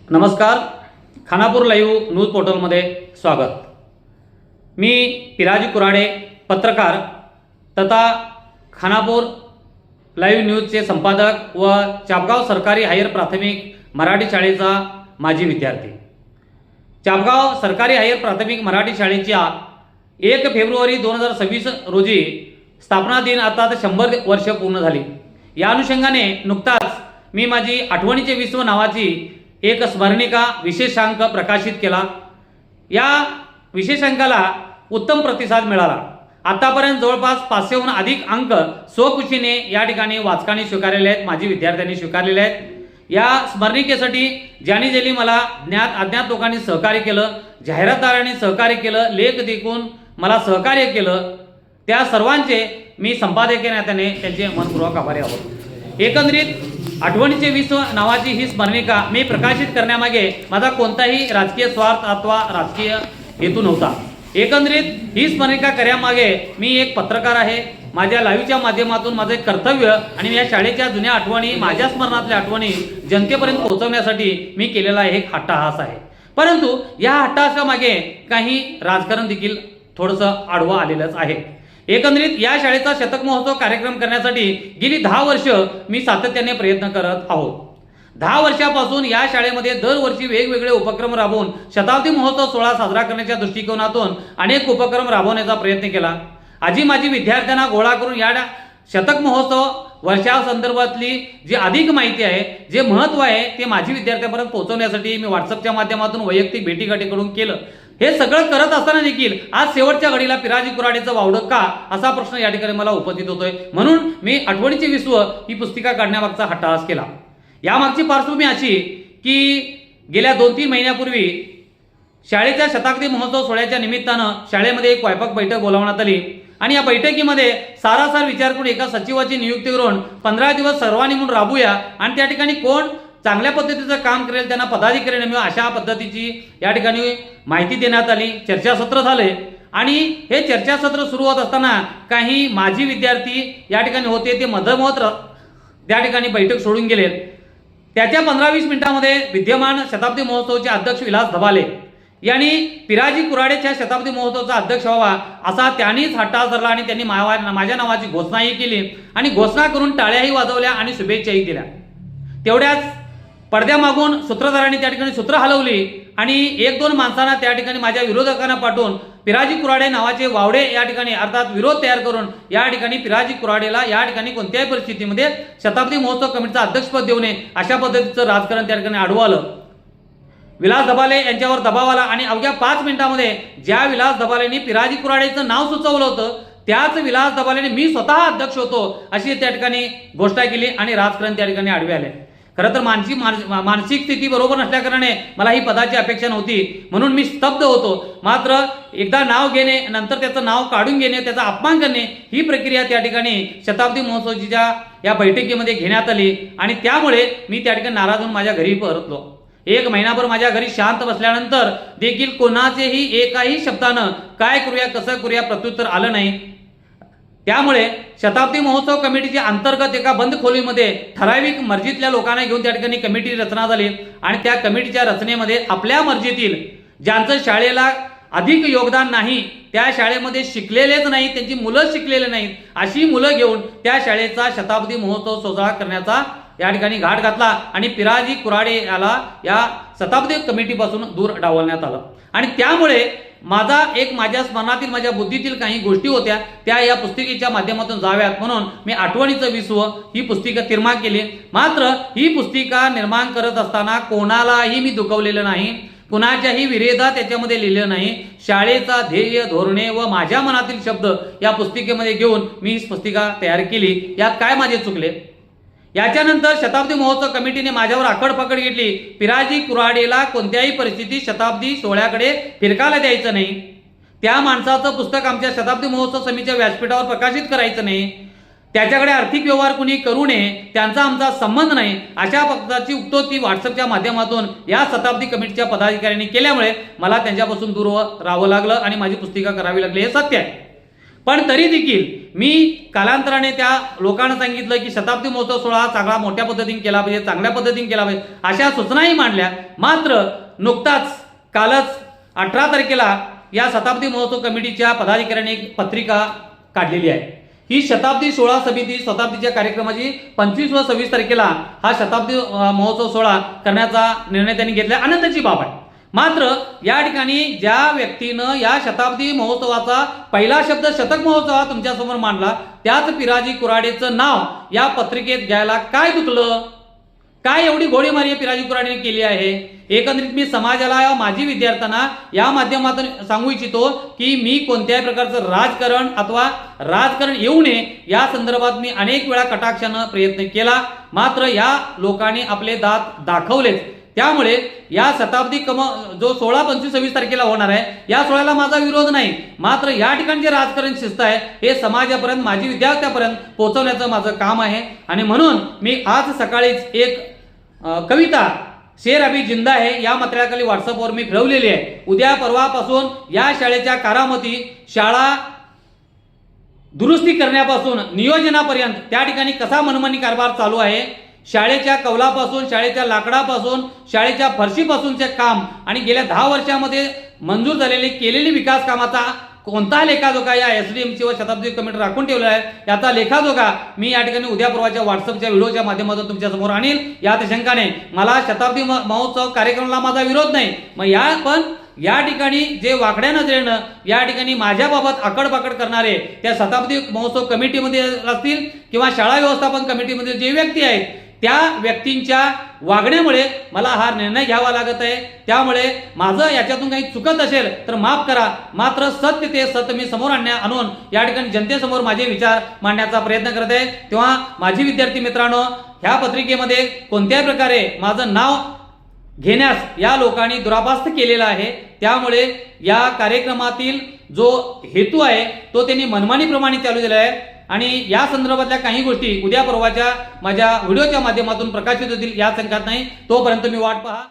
नमस्कार. Khanapur live news पोर्टलमध्ये स्वागत. मी पिराजी कुराडे, पत्रकार तथा खानापूर लाईव्ह न्यूजचे संपादक व चापगाव सरकारी हायर प्राथमिक मराठी शाळेचा माजी विद्यार्थी. चापगाव सरकारी हायर प्राथमिक मराठी शाळेच्या 1 फेब्रुवारी 2026 रोजी स्थापना दिन अर्थात 100 वर्ष पूर्ण झाली. या अनुषंगाने नुकताच मी माझी आठवणीचे विश्व नावाची एक स्मरणिका विशेषांक प्रकाशित केला. या विशेषांकाला उत्तम प्रतिसाद मिळाला. आतापर्यंत जवळपास 500हून अधिक अंक स्वखुशीने या ठिकाणी वाचकांनी स्वीकारलेले आहेत, माझी विद्यार्थ्यांनी स्वीकारलेले आहेत. या स्मरणिकेसाठी ज्यांनी ज्यांनी मला ज्ञात अज्ञात लोकांनी सहकार्य केलं, जाहिरातदारांनी सहकार्य केलं, लेख देखून मला सहकार्य केलं, त्या सर्वांचे मी संपादकीय नात्याने त्यांचे मनपूर्वक आभारी आहोत. एकंदरीत आठवणीचे विश्व नावाची ही स्मरणिका मी प्रकाशित करण्यामागे माझा कोणताही राजकीय स्वार्थ अथवा राजकीय हेतू नव्हता. एकंदरीत ही स्मरणिका करण्यामागे मी एक पत्रकार आहे. माझ्या लाईव्हच्या माध्यमातून माझं एक कर्तव्य आणि या शाळेच्या जुन्या आठवणी, माझ्या स्मरणातल्या आठवणी जनतेपर्यंत पोहोचवण्यासाठी मी केलेला एक हट्टहास आहे. परंतु या हट्टहासामागे काही राजकारण देखील थोडंसं आडवं आलेलंच आहे. एकंदरीत या शाळेचा शतक महोत्सव कार्यक्रम करण्यासाठी गेली 10 वर्ष मी सातत्याने प्रयत्न करत आहोत. 10 वर्षापासून या शाळेमध्ये दरवर्षी वेगवेगळे उपक्रम राबवून शताब्दी महोत्सव सोहळा साजरा करण्याच्या दृष्टिकोनातून अनेक उपक्रम राबवण्याचा प्रयत्न केला. आजी माझी विद्यार्थ्यांना गोळा करून या शतक महोत्सव वर्षासंदर्भातली जी अधिक माहिती आहे, जे महत्त्व आहे ते माझी विद्यार्थ्यांपर्यंत पोहोचवण्यासाठी मी व्हॉट्सअपच्या माध्यमातून वैयक्तिक भेटीगाठीकडून केलं. हे सगळं करत असताना देखील आज शेवटच्या घडीला पिराजी कुराडेचं वावडं का असा प्रश्न या ठिकाणी मला उपस्थित होतोय. म्हणून मी आठवणीचे विश्व ही पुस्तिका काढण्यामागचा हट्टहास केला. यामागची पार्श्वभूमी अशी की गेल्या 2-3 महिन्यापूर्वी शाळेच्या शताब्दी महोत्सव सोहळ्याच्या निमित्तानं शाळेमध्ये एक व्यापक बैठक बोलावण्यात आली आणि या बैठकीमध्ये सारासार विचार करून एका सचिवाची नियुक्ती करून 15 दिवस सर्वांनी म्हणून राबूया आणि त्या ठिकाणी कोण चांगल्या पद्धतीचं काम करेल त्यांना पदाधिकारी नेमूया अशा पद्धतीची या ठिकाणी माहिती देण्यात आली. चर्चासत्र झाले आणि हे चर्चासत्र सुरू होत असताना काही माजी विद्यार्थी या ठिकाणी होते, ते मधोमध त्या ठिकाणी बैठक सोडून गेले. त्याच्या 15-20 मिनिटांमध्ये विद्यमान शताब्दी महोत्सवचे अध्यक्ष विलास धबाले यांनी पिराजी कुराडेच्या शताब्दी महोत्सवाचा अध्यक्ष व्हावा असा त्यांनीच हट्टहास धरला आणि त्यांनी माझ्या नावाची घोषणाही केली आणि घोषणा करून टाळ्याही वाजवल्या आणि शुभेच्छाही दिल्या. तेवढ्याच पडद्यामागून सूत्रधारांनी त्या ठिकाणी सूत्र हलवली आणि 1-2 माणसांना त्या ठिकाणी माझ्या विरोधकांना पाठवून पिराजी कुराडे नावाचे वावडे या ठिकाणी अर्थात विरोध तयार करून या ठिकाणी पिराजी कुराडेला या ठिकाणी कोणत्याही परिस्थितीमध्ये शताब्दी महोत्सव कमिटीचं अध्यक्षपद देऊ नये अशा पद्धतीचं राजकारण त्या ठिकाणी अडवं आलं. विलास धबाले यांच्यावर दबाव आला आणि अवघ्या 5 मिनिटांमध्ये ज्या विलास धबालेंनी पिराजी कुराडेचं नाव सुचवलं होतं त्याच विलास धबालेने मी स्वतः अध्यक्ष होतो अशी त्या ठिकाणी घोषणा केली आणि राजकारण त्या ठिकाणी आडवे आले. खरं तर मानसिक स्थिती बरोबर नसल्याकारणे मला ही पदाची अपेक्षा नव्हती, म्हणून मी स्तब्ध होतो. मात्र एकदा नाव घेणे, नंतर त्याचं नाव काढून घेणे, त्याचा अपमान करणे ही प्रक्रिया त्या ठिकाणी शताब्दी महोत्सवाच्या या बैठकीमध्ये घेण्यात आली आणि त्यामुळे मी त्या ठिकाणी नाराज होऊन माझ्या घरी परतलो. 1 महिनाभर माझ्या घरी शांत बसल्यानंतर देखील कोणाचेही एकाही शब्दानं काय करूया कसं करूया प्रत्युत्तर आलं नाही. त्यामुळे शताब्दी महोत्सव कमिटीच्या अंतर्गत एका बंद खोलीमध्ये ठराविक मर्जीतल्या लोकांना घेऊन त्या ठिकाणी कमिटी रचना झाली आणि त्या कमिटीच्या रचनेमध्ये आपल्या मर्जीतील ज्यांचं शाळेला अधिक योगदान नाही, त्या शाळेमध्ये शिकलेलेच नाहीत, त्यांची मुलं शिकलेले नाहीत, अशी मुलं घेऊन त्या शाळेचा शताब्दी महोत्सव सोहळा करण्याचा या ठिकाणी घाट घातला आणि पिराजी कुराडे याला या शताब्दी कमिटीपासून दूर डावलण्यात आलं. आणि त्यामुळे माझ्या स्मरणातील माझ्या बुद्धीतील काही गोष्टी होत्या त्या या पुस्तिकेच्या माध्यमातून जाव्यात म्हणून मी आठवणीचं विश्व ही पुस्तिका निर्माण केली. मात्र ही पुस्तिका निर्माण करत असताना कोणालाही मी दुखवलेलं नाही, कुणाच्याही विरोधात त्याच्यामध्ये लिहिलं नाही. शाळेचा ध्येय, धोरणे व माझ्या मनातील शब्द या पुस्तिकेमध्ये घेऊन मी ही पुस्तिका तयार केली. यात काय माझे चुकले? याच्यानंतर शताब्दी महोत्सव कमिटीने माझ्यावर आकडपकड घेतली. पिराजी कुराडेला कोणत्याही परिस्थितीत शताब्दी सोहळ्याकडे फिरकायला द्यायचं नाही, त्या माणसाचं पुस्तक आमच्या शताब्दी महोत्सव समितीच्या व्यासपीठावर प्रकाशित करायचं नाही, त्याच्याकडे आर्थिक व्यवहार कुणी करू नये, त्यांचा आमचा संबंध नाही अशा पक्षाची उक्तोक्ती व्हॉट्सअपच्या माध्यमातून या शताब्दी कमिटीच्या पदाधिकाऱ्यांनी केल्यामुळे मला त्यांच्यापासून दूर राहावं लागलं आणि माझी पुस्तिका करावी लागली हे सत्य आहे. पण तरी देखील मी कालांतराने त्या लोकांना सांगितलं की शताब्दी महोत्सव सोहळा हा चांगला मोठ्या पद्धतीने केला पाहिजे, चांगल्या पद्धतीने केला पाहिजे, अशा सूचनाही मांडल्या. मात्र नुकताच कालच 18 तारखेला या शताब्दी महोत्सव कमिटीच्या पदाधिकाऱ्यांनी एक पत्रिका काढलेली आहे. ही शताब्दी सोहळा समिती शताब्दीच्या कार्यक्रमाची 25 व 26 तारखेला हा शताब्दी महोत्सव सोहळा करण्याचा निर्णय त्यांनी घेतला, आनंदाची बाब आहे. मात्र या ठिकाणी ज्या व्यक्तीनं या शताब्दी महोत्सवाचा पहिला शब्द शतक महोत्सव हा तुमच्यासमोर मांडला, त्याच पिराजी कुऱ्हाडेचं नाव या पत्रिकेत घ्यायला काय चुकलं? काय एवढी घोडीमारी पिराजी कुऱ्हाडेने केली आहे? एकंदरीत मी समाजाला, माजी विद्यार्थ्यांना या माध्यमातून सांगू इच्छितो की मी कोणत्याही प्रकारचं राजकारण येऊ नये या संदर्भात मी अनेक वेळा कटाक्षानं प्रयत्न केला. मात्र या लोकांनी आपले दात दाखवलेच. त्यामुळे या शताब्दी जो 16, 25, 26 तारखेला होणार आहे या सोहळ्याला माझा विरोध नाही. मात्र या ठिकाणी जे राजकारण शिस्त आहे हे समाजापर्यंत, माजी विद्यार्थ्यापर्यंत पोहोचवण्याचं माझं काम आहे. आणि म्हणून मी आज सकाळीच एक कविता शेर अभी जिंदा है या मतळ्याखाली व्हॉट्सअपवर मी फिरवलेली आहे. उद्या परवापासून या शाळेच्या कारामती, शाळा दुरुस्ती करण्यापासून नियोजनापर्यंत त्या ठिकाणी कसा मनमानी कारभार चालू आहे, शाळेच्या कौलापासून, शाळेच्या लाकडापासून, शाळेच्या फरशीपासूनचे काम आणि गेल्या 10 वर्षामध्ये मंजूर झालेली केलेली विकास कामाचा कोणता लेखाजोखा या SDMC व शताब्दी कमिटी राखून ठेवला आहे याचा लेखाजोखा मी या ठिकाणी उद्या परवाच्या व्हॉट्सअपच्या व्हिडिओच्या माध्यमातून तुमच्या समोर आणील. या शंकाने मला शताब्दी महोत्सव कार्यक्रमाला माझा विरोध नाही. मग या ठिकाणी जे वाकड्या नजरेनं या ठिकाणी माझ्याबाबत आकडपाकड करणारे त्या शताब्दी महोत्सव कमिटीमध्ये असतील किंवा शाळा व्यवस्थापन कमिटीमध्ये जे व्यक्ती आहेत त्या व्यक्तींच्या वागण्यामुळे मला हा निर्णय घ्यावा लागत आहे. त्यामुळे माझं याच्यातून काही चुकत असेल तर माफ करा. मात्र सत्य मी समोर आणून या ठिकाणी जनतेसमोर माझे विचार मांडण्याचा प्रयत्न करत आहे. तेव्हा माझी विद्यार्थी मित्रांनो, ह्या पत्रिकेमध्ये कोणत्याही प्रकारे माझं नाव घेण्यास या लोकांनी दुरापास्त केलेला आहे. त्यामुळे या कार्यक्रमातील जो हेतू आहे तो त्यांनी मनमानीप्रमाणे चालू दिला आहे आणि या संदर्भातल्या काही गोष्टी उद्या परवाच्या माझ्या व्हिडिओच्या माध्यमातून प्रकाशित होतील या शंकात नाही. तोपर्यंत मी वाट पहा.